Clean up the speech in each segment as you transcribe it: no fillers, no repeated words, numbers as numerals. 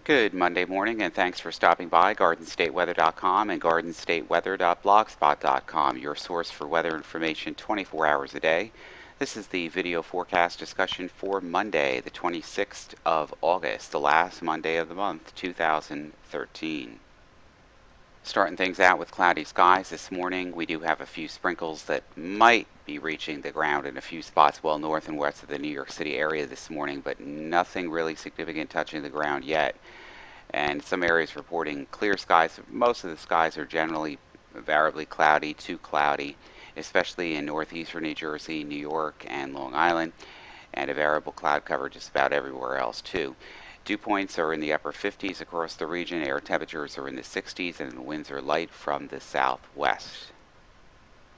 Good Monday morning, and thanks for stopping by GardenStateWeather.com and GardenStateWeather.blogspot.com, your source for weather information 24 hours a day. This is the video forecast discussion for Monday, the 26th of August, the last Monday of the month, 2013. Starting things out with cloudy skies this morning, we do have a few sprinkles that might be reaching the ground in a few spots well north and west of the New York City area this morning, but nothing really significant touching the ground yet. And some areas reporting clear skies. Most of the skies are generally variably cloudy to cloudy, especially in northeastern New Jersey, New York, and Long Island, and a variable cloud cover just about everywhere else too. Dew points are in the upper 50s across the region, air temperatures are in the 60s, and the winds are light from the southwest.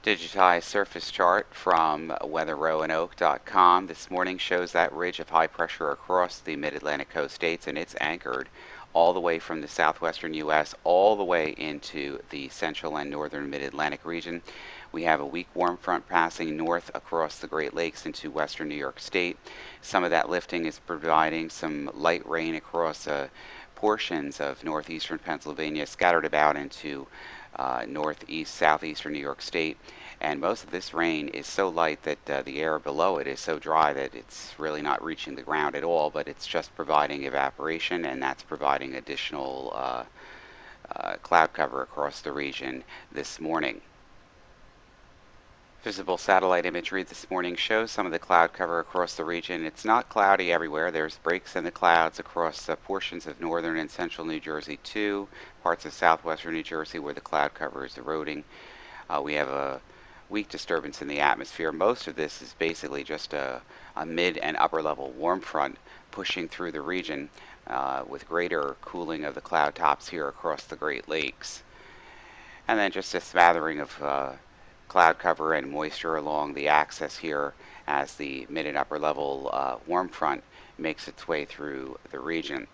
Digitized surface chart from weatherroanoke.com this morning shows that ridge of high pressure across the mid-Atlantic coast states, and it's anchored all the way from the southwestern U.S. all the way into the central and northern mid-Atlantic region. We have a weak warm front passing north across the Great Lakes into western New York State. Some of that lifting is providing some light rain across portions of northeastern Pennsylvania, scattered about into northeast, southeastern New York State. And most of this rain is so light that the air below it is so dry that it's really not reaching the ground at all, but it's just providing evaporation, and that's providing additional cloud cover across the region this morning. Visible satellite imagery this morning shows some of the cloud cover across the region. It's not cloudy everywhere. There's breaks in the clouds across portions of northern and central New Jersey too, parts of southwestern New Jersey where the cloud cover is eroding. We have a weak disturbance in the atmosphere. Most of this is basically just a mid and upper level warm front pushing through the region with greater cooling of the cloud tops here across the Great Lakes. And then just a smattering of cloud cover and moisture along the axis here as the mid and upper level warm front makes its way through the region.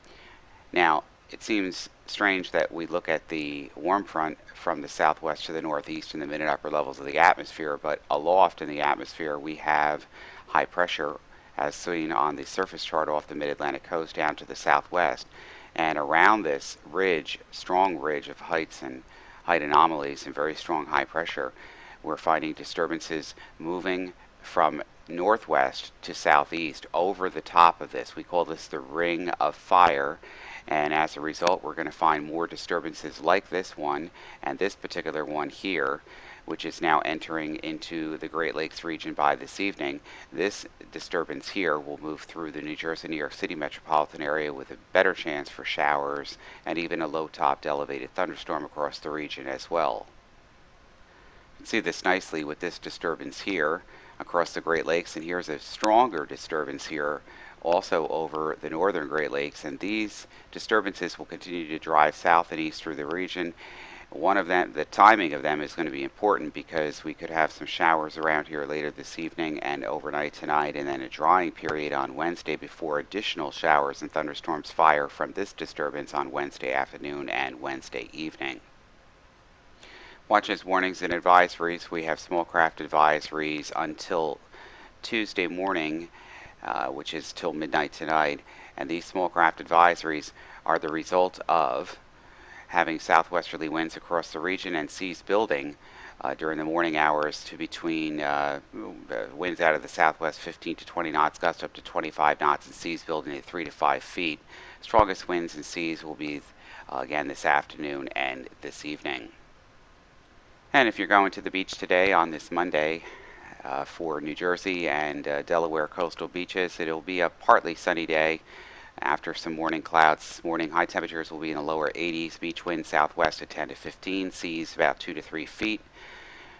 Now, it seems strange that we look at the warm front from the southwest to the northeast in the mid and upper levels of the atmosphere, but aloft in the atmosphere we have high pressure as seen on the surface chart off the mid-Atlantic coast down to the southwest. And around this ridge, strong ridge of height anomalies and very strong high pressure, we're finding disturbances moving from northwest to southeast over the top of this. We call this the ring of fire, and as a result we're going to find more disturbances like this one and this particular one here, which is now entering into the Great Lakes region by this evening. This disturbance here will move through the New Jersey, New York City metropolitan area with a better chance for showers and even a low-topped elevated thunderstorm across the region as well. You can see this nicely with this disturbance here across the Great Lakes, and here's a stronger disturbance here also over the northern Great Lakes, and these disturbances will continue to drive south and east through the region. One of them, the timing of them is going to be important because we could have some showers around here later this evening and overnight tonight, and then a drying period on Wednesday before additional showers and thunderstorms fire from this disturbance on Wednesday afternoon and Wednesday evening. Watches, warnings, and advisories. We have small craft advisories until Tuesday morning, which is till midnight tonight. And these small craft advisories are the result of having southwesterly winds across the region and seas building during the morning hours to between winds out of the southwest 15 to 20 knots, gusts up to 25 knots, and seas building at 3 to 5 feet. Strongest winds and seas will be again this afternoon and this evening. And if you're going to the beach today on this Monday for New Jersey and Delaware coastal beaches, it'll be a partly sunny day after some morning clouds. This morning high temperatures will be in the lower 80s, beach wind southwest at 10 to 15, seas about 2 to 3 feet.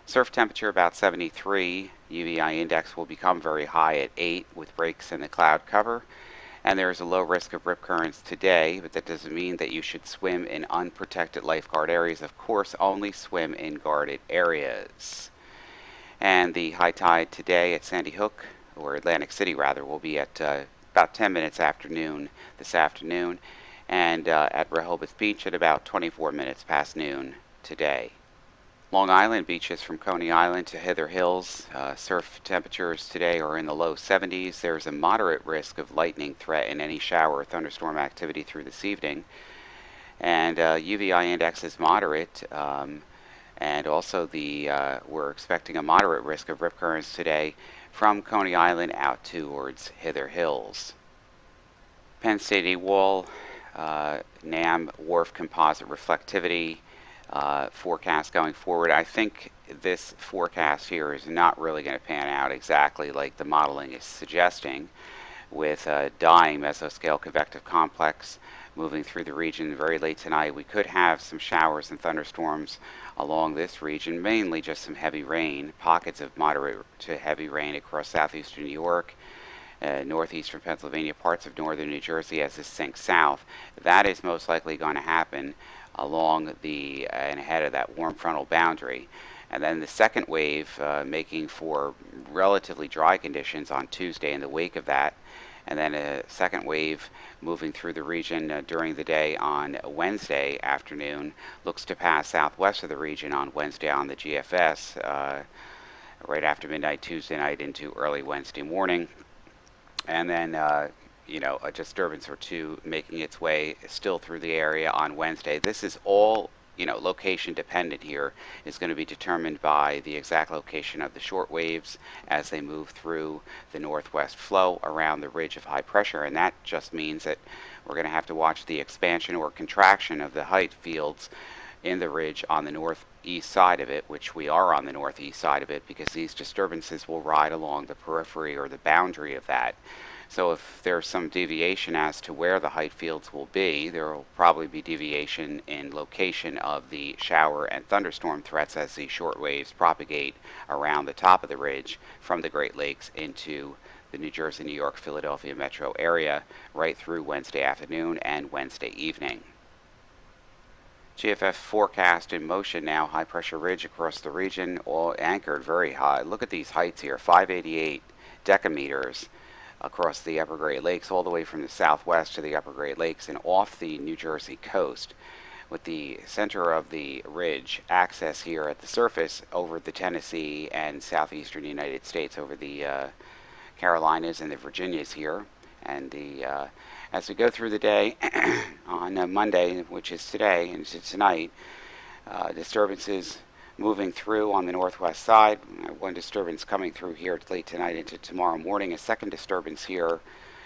Surf temperature about 73, UVI index will become very high at 8 with breaks in the cloud cover. And there is a low risk of rip currents today, but that doesn't mean that you should swim in unprotected lifeguard areas. Of course, only swim in guarded areas. And the high tide today at Sandy Hook, or Atlantic City rather, will be at about 10 minutes after noon this afternoon, and at Rehoboth Beach at about 24 minutes past noon today. Long Island beaches from Coney Island to Hither Hills. Surf temperatures today are in the low 70s. There's a moderate risk of lightning threat in any shower or thunderstorm activity through this evening. And UVI index is moderate. And also we're expecting a moderate risk of rip currents today from Coney Island out towards Hither Hills. Penn State Wall, NAM Wharf composite reflectivity forecast going forward. I think this forecast here is not really going to pan out exactly like the modeling is suggesting, with a dying mesoscale convective complex moving through the region very late tonight. We could have some showers and thunderstorms along this region, mainly just some heavy rain, pockets of moderate to heavy rain across southeastern New York, northeastern Pennsylvania, parts of northern New Jersey as this sinks south. That is most likely going to happen along and ahead of that warm frontal boundary. And then the second wave making for relatively dry conditions on Tuesday in the wake of that. And then a second wave moving through the region during the day on Wednesday afternoon looks to pass southwest of the region on Wednesday on the GFS, right after midnight Tuesday night into early Wednesday morning. And then a disturbance or two making its way still through the area on Wednesday. This is all location dependent here. Is going to be determined by the exact location of the short waves as they move through the northwest flow around the ridge of high pressure, and that just means that we're going to have to watch the expansion or contraction of the height fields in the ridge on the northeast side of it, which we are on the northeast side of it, because these disturbances will ride along the periphery or the boundary of that. So if there's some deviation as to where the height fields will be, there will probably be deviation in location of the shower and thunderstorm threats as the short waves propagate around the top of the ridge from the Great Lakes into the New Jersey, New York, Philadelphia metro area right through Wednesday afternoon and Wednesday evening. GFF forecast in motion now. High pressure ridge across the region, all anchored very high. Look at these heights here, 588 decameters across the upper Great Lakes, all the way from the southwest to the upper Great Lakes and off the New Jersey coast, with the center of the ridge access here at the surface over the Tennessee and southeastern United States, over the Carolinas and the Virginias here. And as we go through the day on Monday, which is today and it's tonight, disturbances moving through on the northwest side. One disturbance coming through here late tonight into tomorrow morning. A second disturbance here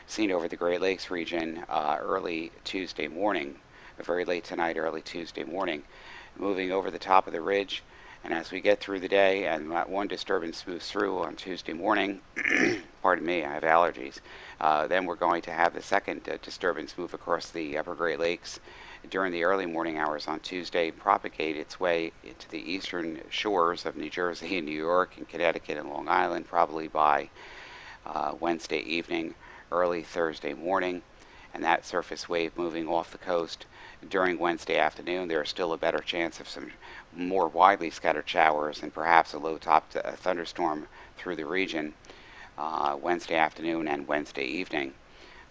seen over the Great Lakes region early Tuesday morning, very late tonight, early Tuesday morning, moving over the top of the ridge. And as we get through the day and that one disturbance moves through on Tuesday morning, pardon me, I have allergies, then we're going to have the second disturbance move across the upper Great Lakes during the early morning hours on Tuesday, propagate its way into the eastern shores of New Jersey and New York and Connecticut and Long Island, probably by Wednesday evening, early Thursday morning. And that surface wave moving off the coast during Wednesday afternoon. There is still a better chance of some more widely scattered showers and perhaps a low-topped thunderstorm through the region Wednesday afternoon and Wednesday evening.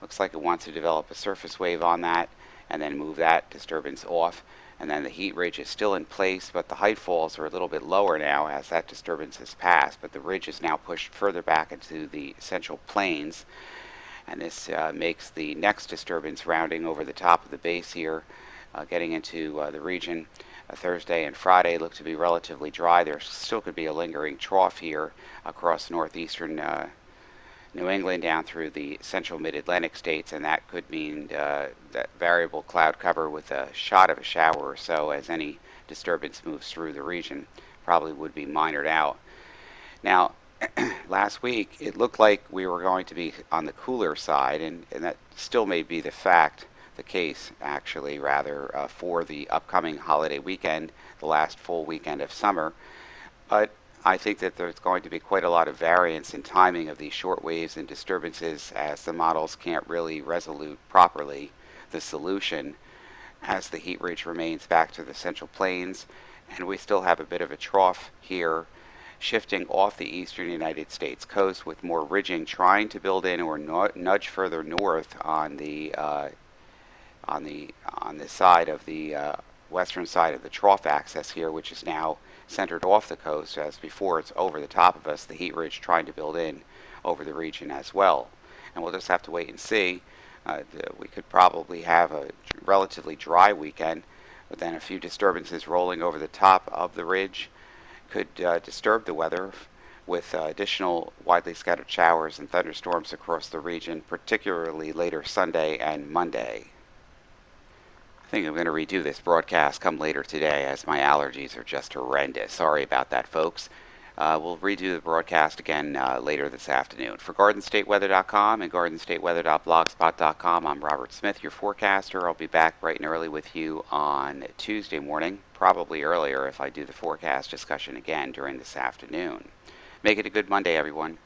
Looks like it wants to develop a surface wave on that and then move that disturbance off. And then the heat ridge is still in place, but the height falls are a little bit lower now as that disturbance has passed. But the ridge is now pushed further back into the central plains. And this makes the next disturbance rounding over the top of the base here, getting into the region. Thursday and Friday look to be relatively dry. There still could be a lingering trough here across northeastern New England down through the central mid-Atlantic states, and that could mean that variable cloud cover with a shot of a shower or so as any disturbance moves through the region. Probably would be minored out. Now, last week it looked like we were going to be on the cooler side, and that still may be the case actually, rather, for the upcoming holiday weekend, the last full weekend of summer. But I think that there's going to be quite a lot of variance in timing of these short waves and disturbances as the models can't really resolute properly the solution as the heat ridge remains back to the central plains, and we still have a bit of a trough here shifting off the eastern United States coast with more ridging trying to build in or nudge further north on the side of the western side of the trough axis here, which is now centered off the coast, as before it's over the top of us, the heat ridge trying to build in over the region as well. And we'll just have to wait and see. We could probably have a relatively dry weekend, but then a few disturbances rolling over the top of the ridge could disturb the weather with additional widely scattered showers and thunderstorms across the region, particularly later Sunday and Monday. I think I'm going to redo this broadcast come later today, as my allergies are just horrendous. Sorry about that, folks. We'll redo the broadcast again later this afternoon. For GardenStateWeather.com and GardenStateWeather.blogspot.com, I'm Robert Smith, your forecaster. I'll be back bright and early with you on Tuesday morning, probably earlier if I do the forecast discussion again during this afternoon. Make it a good Monday, everyone.